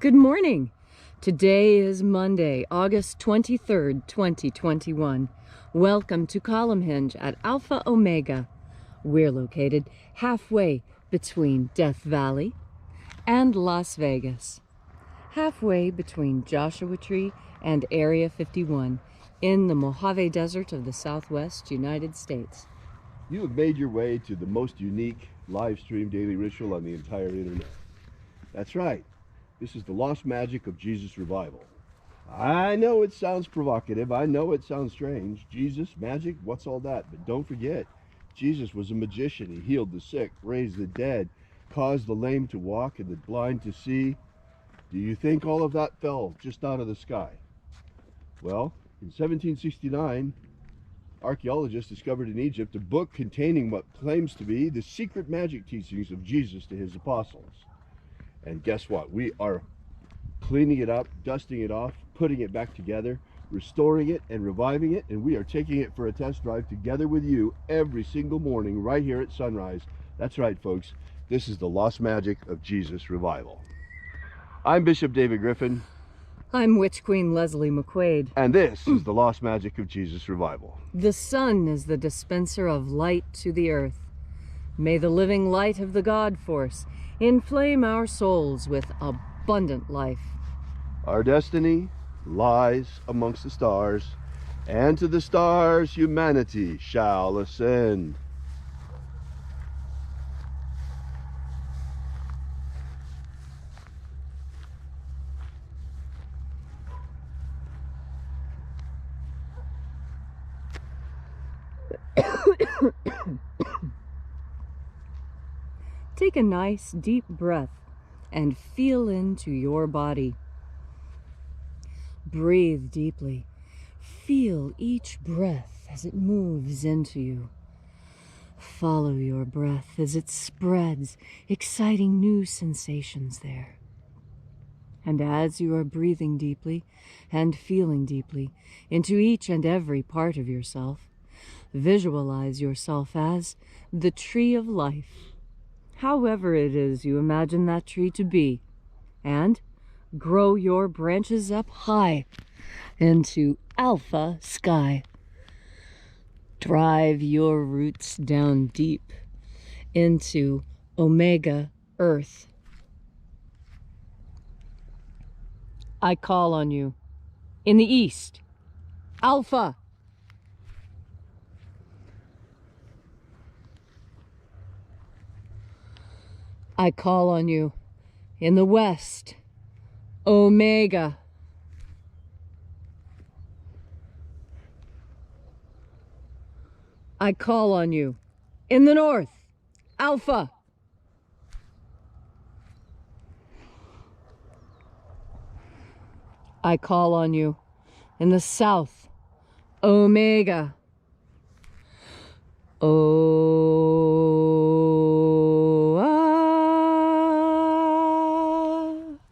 Good morning. Today is Monday, August 23rd, 2021. Welcome to Column Hinge at Alpha Omega. We're located halfway between Death Valley and Las Vegas. Halfway between Joshua Tree and Area 51 in the Mojave Desert of the Southwest United States. You have made your way to the most unique live stream daily ritual on the entire internet. That's right. This is the lost magic of Jesus revival. I know it sounds provocative. I know it sounds strange. Jesus, magic, what's all that? But don't forget, Jesus was a magician. He healed the sick, raised the dead, caused the lame to walk and the blind to see. Do you think all of that fell just out of the sky? Well, in 1769, archaeologists discovered in Egypt a book containing what claims to be the secret magic teachings of Jesus to his apostles. And guess what? We are cleaning it up, dusting it off, putting it back together, restoring it and reviving it, and we are taking it for a test drive together with you every single morning right here at sunrise. That's right, folks. This is the lost magic of Jesus revival. I'm Bishop David Griffin. I'm Witch Queen Leslie McQuade. And this is the lost magic of Jesus revival. The sun is the dispenser of light to the earth. May the living light of the God Force inflame our souls with abundant life. Our destiny lies amongst the stars, and to the stars humanity shall ascend. Take a nice deep breath and feel into your body. Breathe deeply. Feel each breath as it moves into you. Follow your breath as it spreads, exciting new sensations there. And as you are breathing deeply and feeling deeply into each and every part of yourself, visualize yourself as the tree of life, however it is you imagine that tree to be, and grow your branches up high into alpha sky. Drive your roots down deep into omega earth. I call on you in the east, alpha. I call on you in the west, omega. I call on you in the north, alpha. I call on you in the south, omega.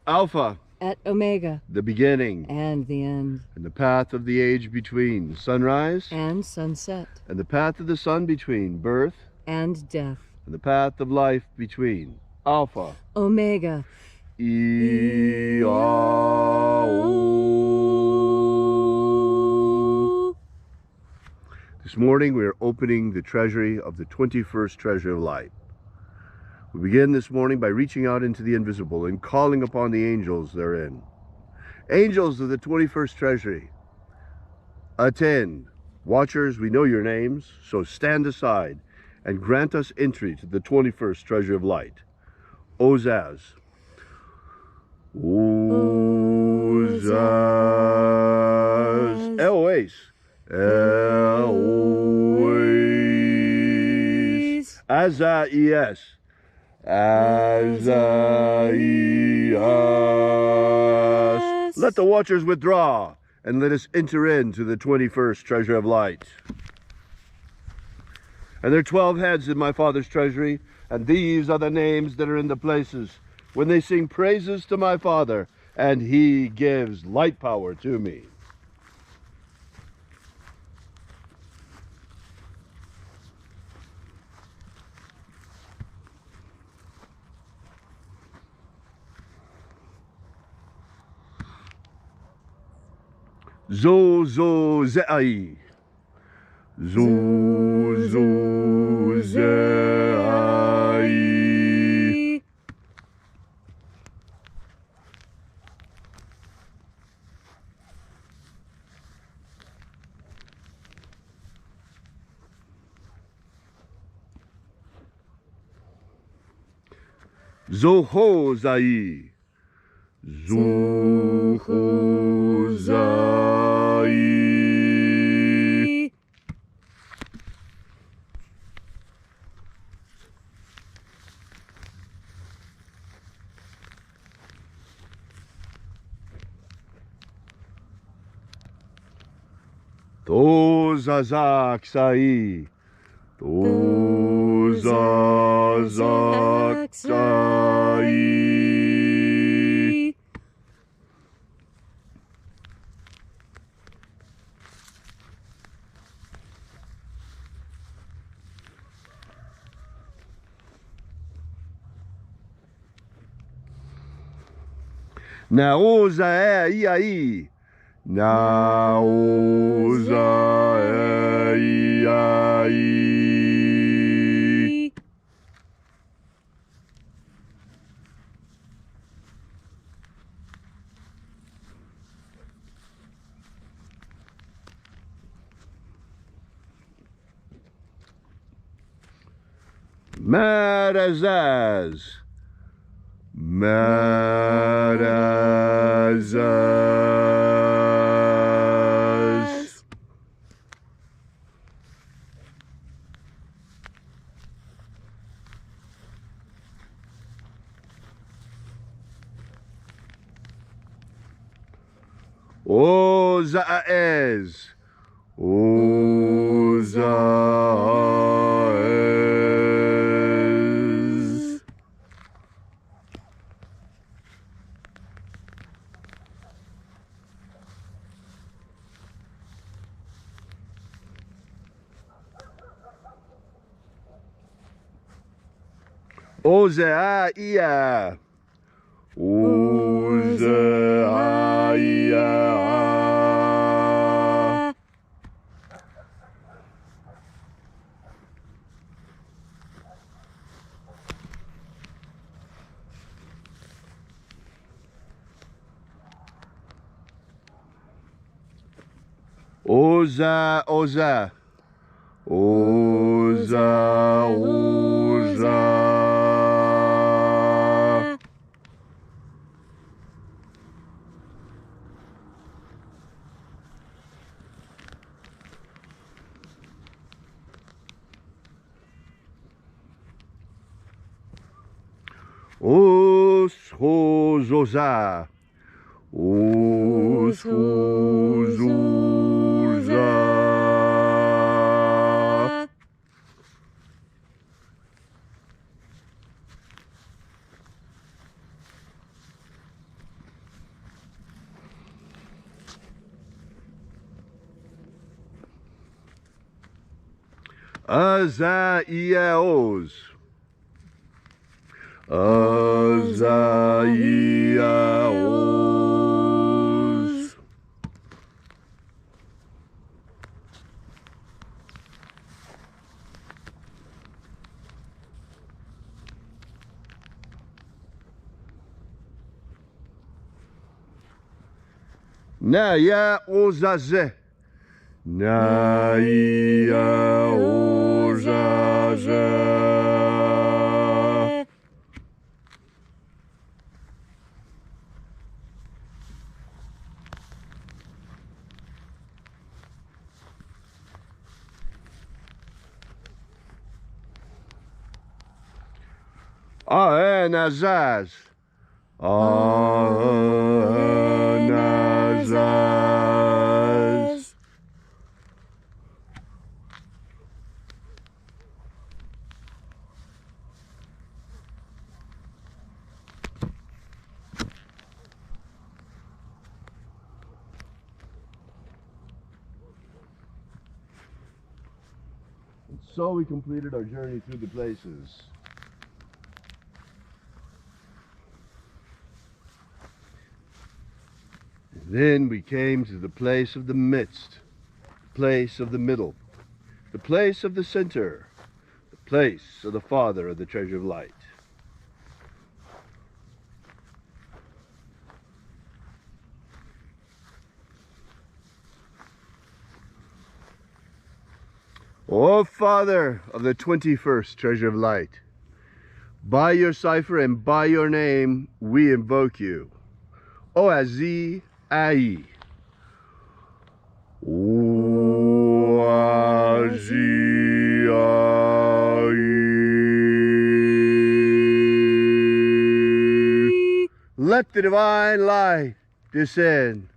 Alpha. At omega. The beginning. And the end. And the path of the age between sunrise. And sunset. And the path of the sun between birth. And death. And the path of life between Alpha. Omega. This morning we are opening the treasury of the 21st treasure of light. We begin this morning by reaching out into the invisible and calling upon the angels therein. Angels of the 21st treasury, attend. Watchers, we know your names, so stand aside and grant us entry to the 21st treasure of light. Ozaz. Ozaz. Eloise. Eloise. Azaias. Azaias. Let the watchers withdraw and let us enter into the 21st treasure of light. And there are 12 heads in my Father's treasury, and these are the names that are in the places when they sing praises to my Father, and he gives light power to me. Zo zo zeai. Zo zo zeai. Zo ho zai. Zo ho zai. To zazak sai. To zazak sai. Naoza e ai. Naoza e ai. Marazaz. Marazaz. Ozaez. Ozaez. Ozeaia. Ozeaia. Oza, oza. Oza, oza. Oshozoza. Oshozoza. Azaiaos. Azaiaos. Naya ozaze. Naya ozaze. Aenazaz. Aenazaz. So we completed our journey through the places. Then we came to the place of the midst, the place of the middle, the place of the center, the place of the Father of the treasure of light. O Father of the 21st treasure of light, by your cipher and by your name we invoke you. O Azi Ai. O Azi Ai. Let the divine light descend.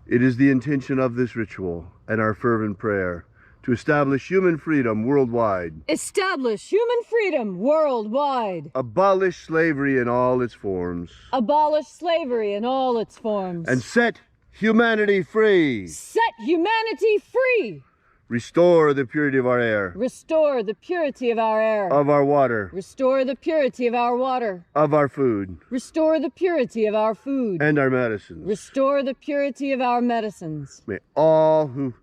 It is the intention of this ritual and our fervent prayer to establish human freedom worldwide. Establish human freedom worldwide. Abolish slavery in all its forms. Abolish slavery in all its forms. And set humanity free. Set humanity free. Restore the purity of our air. Restore the purity of our air. Of our water. Restore the purity of our water. Of our food. Restore the purity of our food. And our medicines. Restore the purity of our medicines. May all who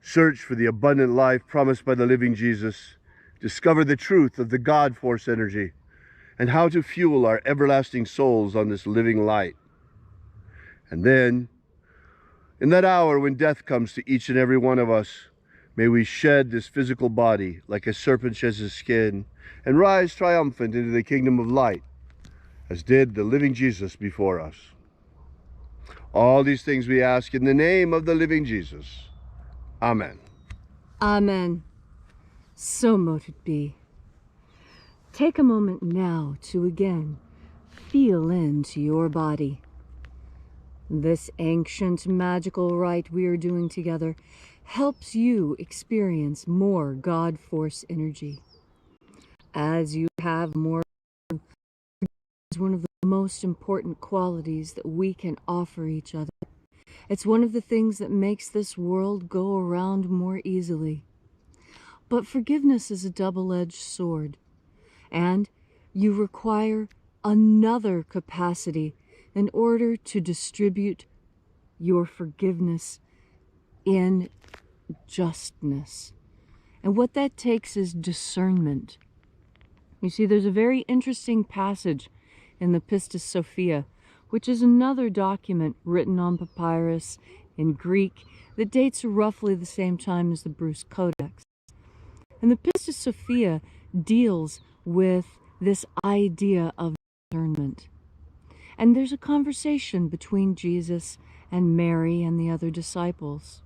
search for the abundant life promised by the living Jesus discover the truth of the God force energy and how to fuel our everlasting souls on this living light. And then, in that hour when death comes to each and every one of us, may we shed this physical body like a serpent sheds his skin and rise triumphant into the kingdom of light, as did the living Jesus before us. All these things we ask in the name of the living Jesus. Amen. Amen. So mote it be. Take a moment now to again feel into your body. This ancient magical rite we are doing together helps you experience more God force energy. As you have more, is one of the most important qualities that we can offer each other. It's one of the things that makes this world go around more easily. But forgiveness is a double-edged sword, and you require another capacity in order to distribute your forgiveness in justness. And what that takes is discernment. You see, there's a very interesting passage in the Pistis Sophia, which is another document written on papyrus in Greek that dates roughly the same time as the Bruce Codex. And the Pistis Sophia deals with this idea of discernment. And there's a conversation between Jesus and Mary and the other disciples.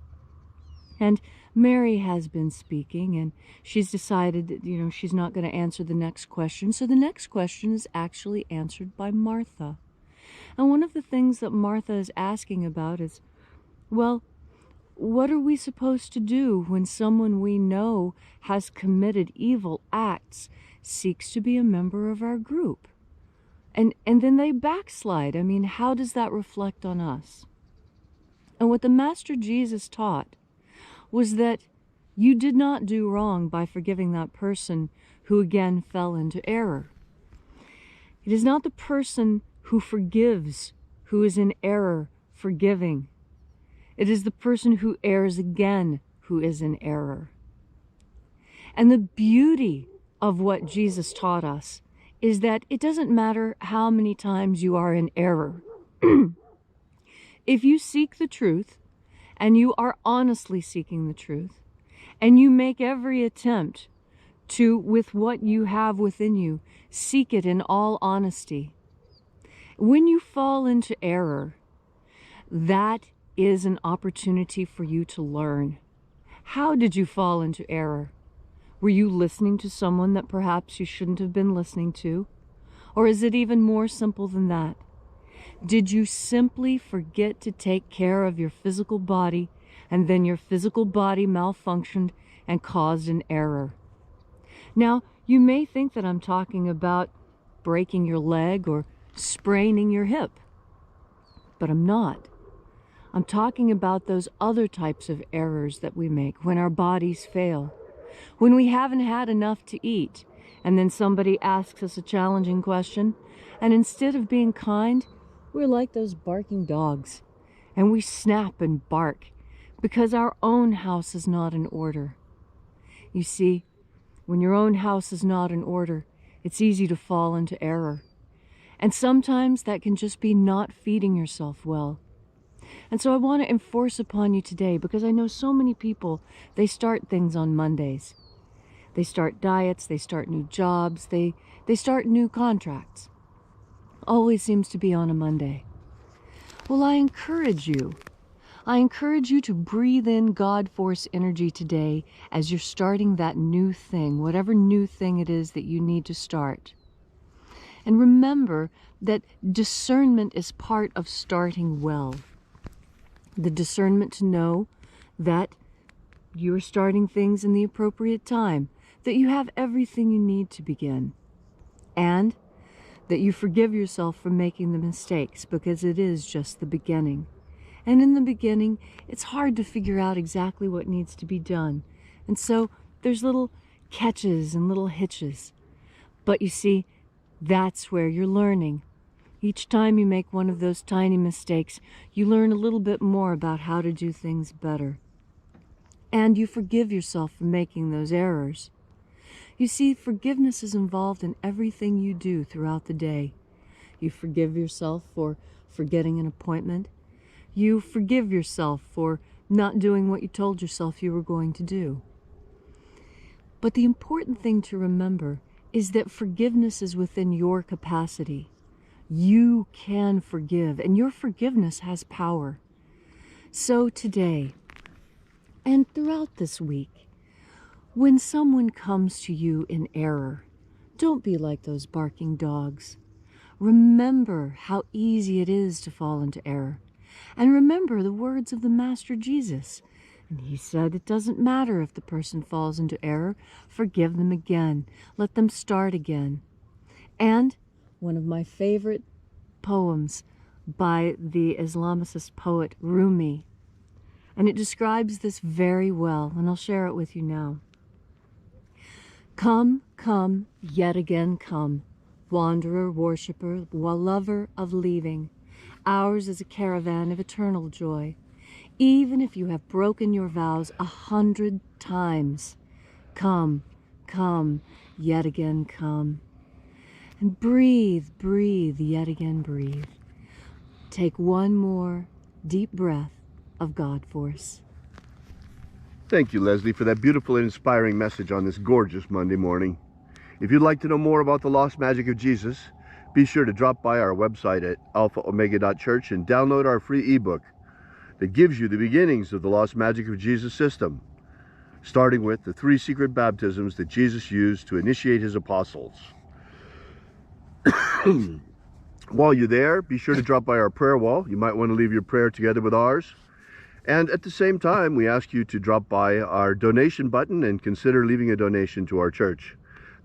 And Mary has been speaking, and she's decided that, she's not going to answer the next question. So the next question is actually answered by Martha. And one of the things that Martha is asking about is, well, what are we supposed to do when someone we know has committed evil acts seeks to be a member of our group? And then they backslide. I mean, how does that reflect on us? And what the Master Jesus taught was that you did not do wrong by forgiving that person who again fell into error. It is not the person who forgives who is in error forgiving. It is the person who errs again who is in error. And the beauty of what Jesus taught us is that it doesn't matter how many times you are in error. If you seek the truth, and you are honestly seeking the truth, and you make every attempt to, with what you have within you, seek it in all honesty, when you fall into error, that is an opportunity for you to learn. How did you fall into error? Were you listening to someone that perhaps you shouldn't have been listening to? Or is it even more simple than that? Did you simply forget to take care of your physical body, and then your physical body malfunctioned and caused an error? Now, you may think that I'm talking about breaking your leg or spraining your hip, but I'm not. I'm talking about those other types of errors that we make when our bodies fail. When we haven't had enough to eat, and then somebody asks us a challenging question, and instead of being kind, we're like those barking dogs, and we snap and bark because our own house is not in order. You see, when your own house is not in order, it's easy to fall into error. And sometimes that can just be not feeding yourself well. And so I want to enforce upon you today, because I know so many people, they start things on Mondays. They start diets, they start new jobs, they start new contracts. Always seems to be on a Monday. Well, I encourage you to breathe in God force energy today as you're starting that new thing, whatever new thing it is that you need to start. And remember that discernment is part of starting well. The discernment to know that you're starting things in the appropriate time, that you have everything you need to begin, and that you forgive yourself for making the mistakes, because it is just the beginning. And in the beginning, it's hard to figure out exactly what needs to be done. And so there's little catches and little hitches. But you see, that's where you're learning. Each time you make one of those tiny mistakes, you learn a little bit more about how to do things better. And you forgive yourself for making those errors. You see, forgiveness is involved in everything you do throughout the day. You forgive yourself for forgetting an appointment. You forgive yourself for not doing what you told yourself you were going to do. But the important thing to remember is that forgiveness is within your capacity. You can forgive, and your forgiveness has power. So today, and throughout this week, when someone comes to you in error, don't be like those barking dogs. Remember how easy it is to fall into error. And remember the words of the Master Jesus. And he said, it doesn't matter if the person falls into error, forgive them again. Let them start again. And one of my favorite poems by the Islamicist poet Rumi. And it describes this very well, and I'll share it with you now. Come, come, yet again come, wanderer, worshipper, lover of leaving. Ours is a caravan of eternal joy, even if you have broken your vows 100 times. Come, come, yet again come. And breathe, breathe, yet again breathe. Take one more deep breath of God force. Thank you, Leslie, for that beautiful and inspiring message on this gorgeous Monday morning. If you'd like to know more about the lost magic of Jesus, be sure to drop by our website at alphaomega.church and download our free ebook that gives you the beginnings of the lost magic of Jesus system, starting with the 3 secret baptisms that Jesus used to initiate his apostles. While you're there, be sure to drop by our prayer wall. You might want to leave your prayer together with ours. And at the same time, we ask you to drop by our donation button and consider leaving a donation to our church.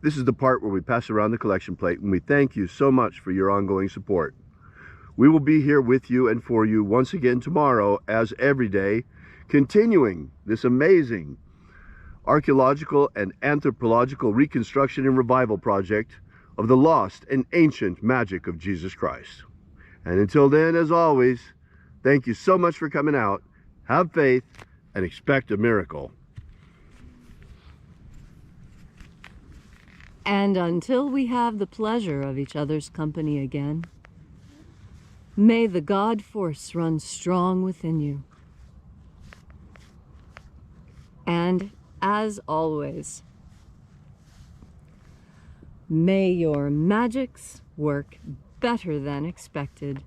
This is the part where we pass around the collection plate, and we thank you so much for your ongoing support. We will be here with you and for you once again tomorrow, as every day, continuing this amazing archaeological and anthropological reconstruction and revival project of the lost and ancient magic of Jesus Christ. And until then, as always, thank you so much for coming out. Have faith and expect a miracle. And until we have the pleasure of each other's company again, may the God force run strong within you. And as always, may your magics work better than expected.